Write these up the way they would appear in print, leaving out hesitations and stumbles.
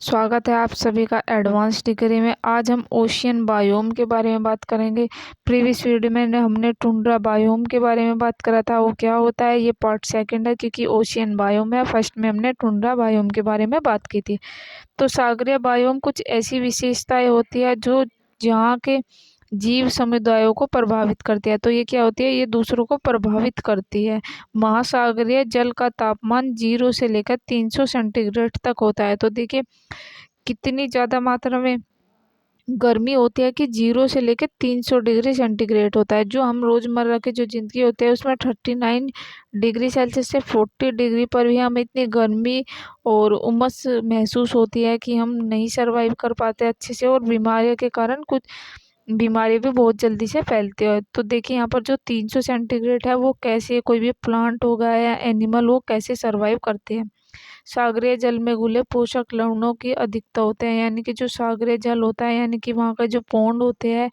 स्वागत है आप सभी का एडवांस डिग्री में। आज हम ओशियन बायोम के बारे में बात करेंगे। प्रीवियस वीडियो में हमने टुंड्रा बायोम के बारे में बात करा था, वो क्या होता है। ये पार्ट सेकंड है क्योंकि ओशियन बायोम है। फर्स्ट में हमने टुंड्रा बायोम के बारे में बात की थी। तो सागरीय बायोम कुछ ऐसी विशेषताएं होती है जो जहाँ के जीव समुदायों को प्रभावित करती है। तो ये क्या होती है, ये दूसरों को प्रभावित करती है। महासागरीय जल का तापमान 0 से लेकर 300 सेंटीग्रेड तक होता है। तो देखिए कितनी ज़्यादा मात्रा में गर्मी होती है कि 0 से लेकर 300 डिग्री सेंटीग्रेड होता है। जो हम रोज़मर्रा की जो ज़िंदगी होती है उसमें 39 डिग्री सेल्सियस से 40 डिग्री पर भी हमें इतनी गर्मी और उमस महसूस होती है कि हम नहीं सर्वाइव कर पाते अच्छे से, और बीमारियों के कारण कुछ बीमारी भी बहुत जल्दी से फैलती है। तो देखिए यहाँ पर जो 300 सेंटीग्रेड है वो कैसे, कोई भी प्लांट होगा या एनिमल वो कैसे सर्वाइव करते हैं। सागरीय जल में घुले पोषक लवणों की अधिकता होते हैं, यानी कि जो सागरीय जल होता है, यानी कि वहाँ का जो पॉन्ड होते हैं,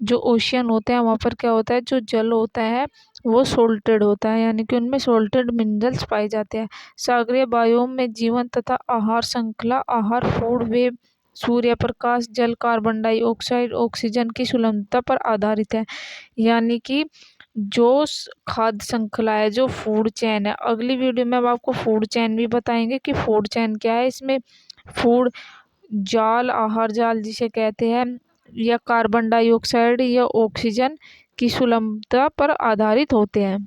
जो ओशियन होते हैं, वहाँ पर क्या होता है, जो जल होता है वो सोल्टेड होता है, यानी कि उनमें सोल्टेड मिनरल्स पाए जाते हैं। सागरीय बायोम में जीवन तथा आहार श्रृंखला, आहार फूड वेब, सूर्य प्रकाश, जल, कार्बन डाइऑक्साइड, ऑक्सीजन की सुलभता पर आधारित है। यानी कि जो खाद्य श्रृंखला है, जो फूड चेन है, अगली वीडियो में हम आपको फूड चेन भी बताएंगे कि फूड चेन क्या है। इसमें फूड जाल, आहार जाल जिसे कहते हैं, या कार्बन डाइऑक्साइड या ऑक्सीजन की सुलभता पर आधारित होते हैं।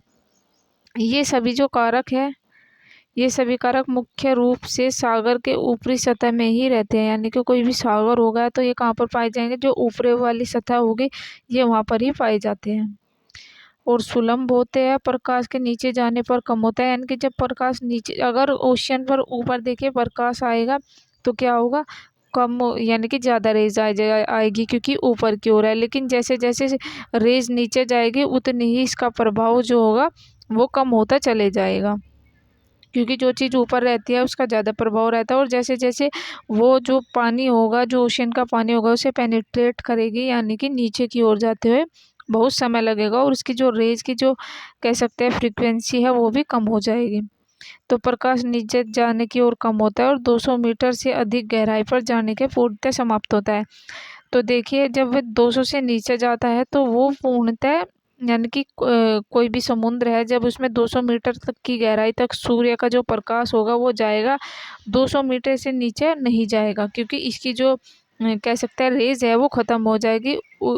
ये सभी जो कारक है, ये सभी कारक मुख्य रूप से सागर के ऊपरी सतह में ही रहते हैं। यानी कि कोई भी सागर होगा तो ये कहाँ पर पाए जाएंगे, जो ऊपरी वाली सतह होगी ये वहाँ पर ही पाए जाते हैं। और सुलभ होते हैं, प्रकाश के नीचे जाने पर कम होता है। यानी कि जब प्रकाश नीचे, अगर ओशियन पर ऊपर देखिए प्रकाश आएगा तो क्या होगा, कम, यानी कि ज़्यादा रेज आएगी क्योंकि ऊपर की ओर है। लेकिन जैसे जैसे रेज नीचे जाएगी उतनी ही इसका प्रभाव जो होगा वो कम होता चले जाएगा, क्योंकि जो चीज़ ऊपर रहती है उसका ज़्यादा प्रभाव रहता है। और जैसे जैसे वो जो पानी होगा, जो ओशियन का पानी होगा, उसे पेनिट्रेट करेगी, यानी कि नीचे की ओर जाते हुए बहुत समय लगेगा, और उसकी जो रेज की जो कह सकते हैं फ्रीक्वेंसी है वो भी कम हो जाएगी। तो प्रकाश नीचे जाने की ओर कम होता है और 200 मीटर से अधिक गहराई पर जाने के पूर्णतः समाप्त होता है। तो देखिए जब वह 200 से नीचे जाता है तो वो पूर्णतः, यानी कि कोई भी समुद्र है, जब उसमें 200 मीटर तक की गहराई तक सूर्य का जो प्रकाश होगा वो जाएगा, 200 मीटर से नीचे नहीं जाएगा, क्योंकि इसकी जो कह सकते हैं रेज है वो ख़त्म हो जाएगी।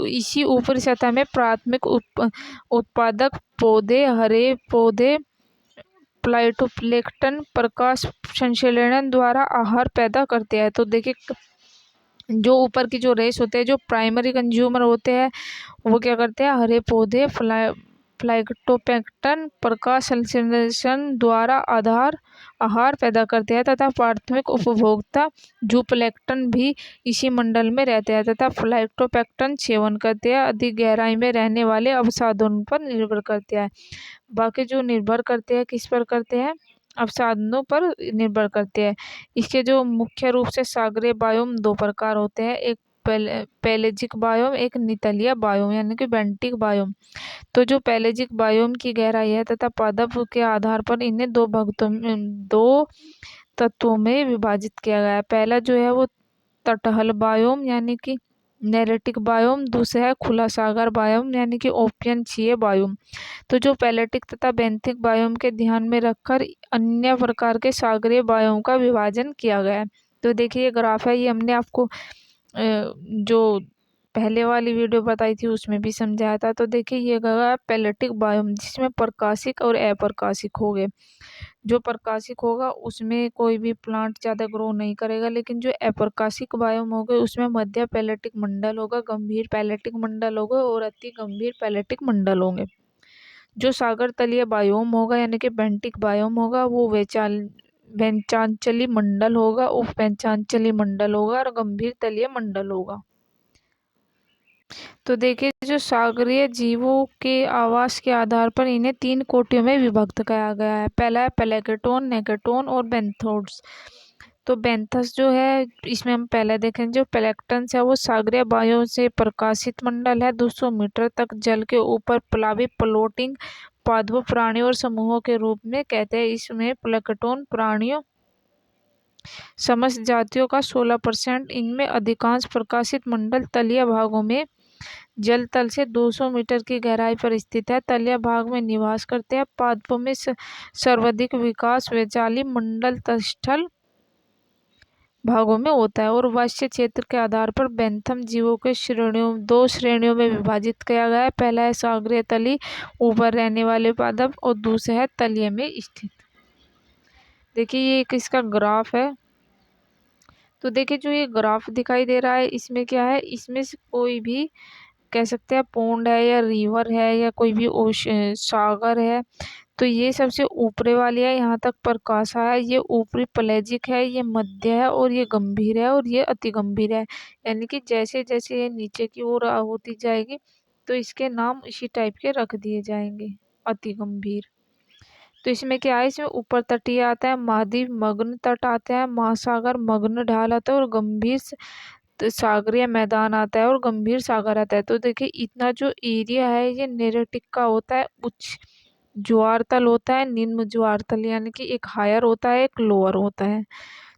इसी ऊपरी सतह में प्राथमिक उत्पादक पौधे, हरे पौधे, प्लाइटोप्लैंक्टन प्रकाश संश्लेषण द्वारा आहार पैदा करते हैं। तो देखिए जो ऊपर की जो रेस होते हैं, जो प्राइमरी कंज्यूमर होते हैं, वो क्या करते हैं, हरे पौधे फ्लाइटोप्लैंक्टन प्रकाश संश्लेषण द्वारा आहार पैदा करते हैं, तथा प्राथमिक उपभोक्ता जूप्लैंक्टन भी इसी मंडल में रहते हैं तथा फ्लाइटोप्लैंक्टन सेवन करते हैं। अधिक गहराई में रहने वाले अवसादों पर निर्भर करते हैं। बाकी जो निर्भर करते हैं किस पर करते हैं, अवसादों पर निर्भर करते हैं। इसके जो मुख्य रूप से सागरीय बायोम दो प्रकार होते हैं, एक पेलेजिक बायोम, एक नितलीय बायोम, यानी कि बेंटिक बायोम। तो जो पेलेजिक बायोम की गहराई है तथा पादप के आधार पर इन्हें दो तत्वों में विभाजित किया गया है। पहला जो है वो तटहल बायोम, यानी कि नेरेटिक बायोम। दूसरा है खुला सागर बायोम, यानी कि ओपियन छीय बायोम। तो जो पेलेटिक तथा बेंथिक बायोम के ध्यान में रखकर अन्य प्रकार के सागरीय बायोम का विभाजन किया गया है। तो देखिए ये ग्राफ है, ये हमने आपको जो पहले वाली वीडियो बताई थी उसमें भी समझाया था। तो देखिए ये गया पेलेटिक बायोम, जिसमें प्रकाशिक और अप्रकाशिक हो गए। जो प्रकाशिक होगा उसमें कोई भी प्लांट ज़्यादा ग्रो नहीं करेगा, लेकिन जो अप्रकाशिक बायोम हो गए उसमें मध्य पेलेटिक मंडल होगा, गंभीर पेलेटिक मंडल होगा और अति गंभीर पेलेटिक मंडल होंगे। जो सागर तलीय बायोम होगा, यानी कि बेंटिक बायोम होगा, वो वेंचांचली मंडल होगा, उप वेंचांचली मंडल होगा और गंभीर तलीय मंडल होगा। तो देखिए जो सागरीय जीवों के आवास के आधार पर इन्हें 3 कोटियों में विभक्त किया गया है। पहला है प्लैंक्टन, नेक्टोन और बेंथोड्स। तो बेंथस जो है, इसमें हम पहले देखें, जो प्लैंक्टन है वो सागरीय वायु से प्रकाशित मंडल है। 200 मीटर तक जल के ऊपर प्लावित फ्लोटिंग पादपों प्राणियों और समूहों के रूप में कहते हैं। इसमें प्लैंक्टन प्राणियों समस्त जातियों का 16%। इनमें अधिकांश प्रकाशित मंडल तलीय भागों में जल तल से 200 मीटर की गहराई पर स्थित है। तलीय भाग में निवास करते हैं। पादपों में सर्वाधिक विकास वैचाली मंडल तलस्थल भागों में होता है। और वाष्य क्षेत्र के आधार पर बेंथम जीवों के दो श्रेणियों में विभाजित किया गया है। पहला है सागरीय तली, ऊपर रहने वाले पादप, और दूसरा है तलीय में स्थित। देखिए ये एक इसका ग्राफ है। तो देखिए जो ये ग्राफ दिखाई दे रहा है इसमें क्या है, इसमें से कोई भी कह सकते हैं पौंड है या रिवर है या कोई भी सागर है, तो ये सबसे ऊपरे वाली है, यहाँ तक प्रकाश आया, ये ऊपरी प्लेजिक है, ये मध्य है, और ये गंभीर है, और ये अति गंभीर है। यानी कि जैसे जैसे ये नीचे की ओर होती जाएगी तो इसके नाम इसी टाइप के रख दिए जाएंगे। अति गंभीर। तो इसमें क्या है, इसमें ऊपर तटीय आता है, महाद्वीप मग्न तट आता है, महासागर मग्न ढाल आता है, और गंभीर तो सागरीय मैदान आता है, और गंभीर सागर आता है। तो देखिए इतना जो एरिया है ये नेरेटिक का होता है। उच्च ज्वार तल होता है, निम्न ज्वार तल, यानी कि एक हायर होता है, एक लोअर होता है।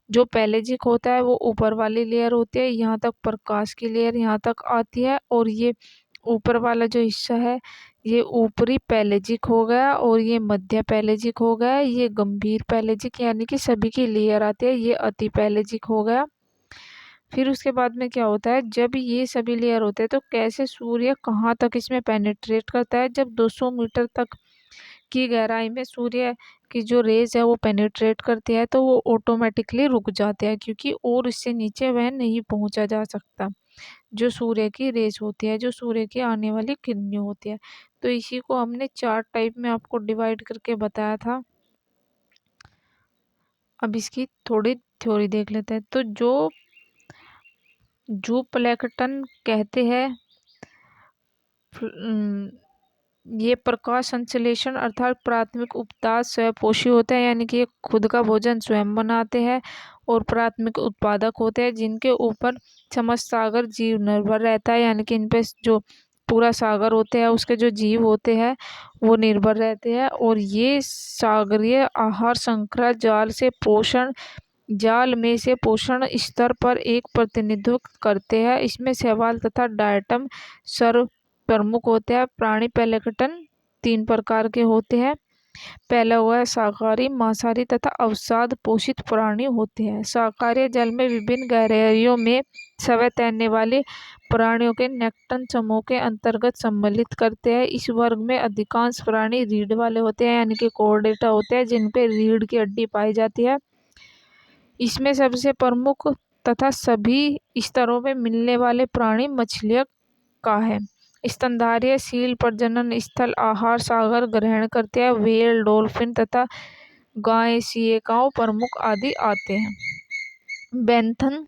जो पेलेजिक होता है वो ऊपर वाली लेयर होती है, यहाँ तक प्रकाश की लेयर यहाँ तक आती है, और ये ऊपर वाला जो हिस्सा है ये ऊपरी पेलेजिक हो गया, और ये मध्य पेलेजिक हो गया, ये गंभीर पेलेजिक, यानी कि सभी की लेयर आती है, ये अति पेलेजिक हो गया। फिर उसके बाद में क्या होता है, जब ये सभी लेयर होते हैं तो कैसे सूर्य कहाँ तक इसमें पेनिट्रेट करता है। जब 200 मीटर तक की गहराई में सूर्य की जो रेज है वो पेनिट्रेट करती है तो वो ऑटोमेटिकली रुक जाते हैं, क्योंकि और इससे नीचे वह नहीं पहुंचा जा सकता। जो सूर्य की रेज होती है, जो सूर्य की आने वाली किरणें होती है। तो इसी को हमने 4 टाइप में आपको डिवाइड करके बताया था। अब इसकी थोड़ी थ्योरी देख लेते हैं। तो जो प्लैंकटन कहते हैं, ये प्रकाश संश्लेषण अर्थात प्राथमिक उपदास स्वयंपोषी होते हैं, यानी कि ये खुद का भोजन स्वयं बनाते हैं और प्राथमिक उत्पादक होते हैं, जिनके ऊपर समस्त सागर जीव निर्भर रहता है। यानी कि इन पे जो पूरा सागर होते हैं उसके जो जीव होते हैं वो निर्भर रहते हैं। और ये सागरीय आहार श्रृंखला जाल में से पोषण स्तर पर एक प्रतिनिधित्व करते हैं। इसमें शैवाल तथा डायटम सर्व प्रमुख होते हैं। प्राणी प्लैंकटन 3 प्रकार के होते हैं। पहला हुआ है शाकाहारी, मांसाहारी तथा अवसाद पोषित प्राणी होते हैं। शाकाहारी जल में विभिन्न गहराइयों में समय तैरने वाले प्राणियों के नेक्टन समूह के अंतर्गत सम्मिलित करते हैं। इस वर्ग में अधिकांश प्राणी रीढ़ वाले होते हैं, यानी कि कोर्डेटा होते हैं, जिन पे रीढ़ की हड्डी पाई जाती है। इसमें सबसे प्रमुख तथा सभी स्तरों में मिलने वाले प्राणी मछलियों का है। स्तनधारी सील प्रजनन स्थल आहार सागर ग्रहण करते हैं। व्हेल, डॉल्फिन तथा गाय सिएकाओं प्रमुख आदि आते हैं। बेंथन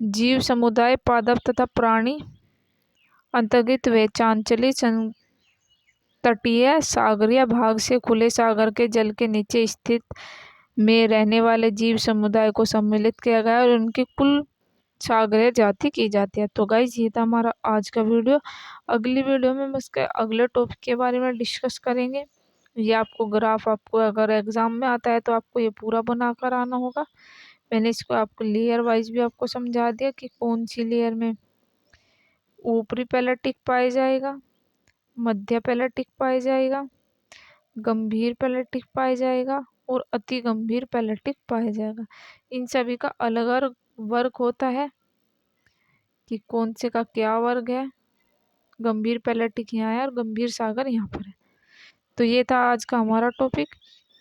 जीव समुदाय पादप तथा प्राणी अंतर्गत वे चांचली तटीय सागरीय भाग से खुले सागर के जल के नीचे स्थित में रहने वाले जीव समुदाय को सम्मिलित किया गया और उनकी कुल सागरीय जाति की जाती है। तो गाइस ये था हमारा आज का वीडियो। अगली वीडियो में हम इसके अगले टॉपिक के बारे में डिस्कस करेंगे। ये आपको ग्राफ, आपको अगर एग्जाम में आता है तो आपको ये पूरा बना कर आना होगा। मैंने इसको आपको लेयर वाइज भी आपको समझा दिया कि कौन सी लेयर में ऊपरी पैलेटिक पाया जाएगा, मध्य पैलेटिक पाया जाएगा, गंभीर पैलेटिक पाया जाएगा और अति गंभीर पैलेटिक पाया जाएगा। इन सभी का अलग अलग वर्ग होता है कि कौन से का क्या वर्ग है। गंभीर पैलेटिक यहाँ है और गंभीर सागर यहाँ पर है। तो ये था आज का हमारा टॉपिक।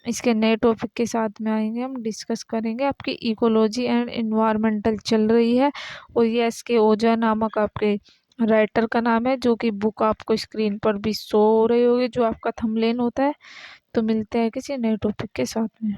इसके नए टॉपिक के साथ में आएंगे, हम डिस्कस करेंगे। आपकी इकोलॉजी एंड एनवायरमेंटल चल रही है और ये एस.के. ओझा नामक आपके राइटर का नाम है, जो कि बुक आपको स्क्रीन पर भी शो हो रही होगी, जो आपका थंबनेल होता है। तो मिलते हैं किसी नए टॉपिक के साथ में।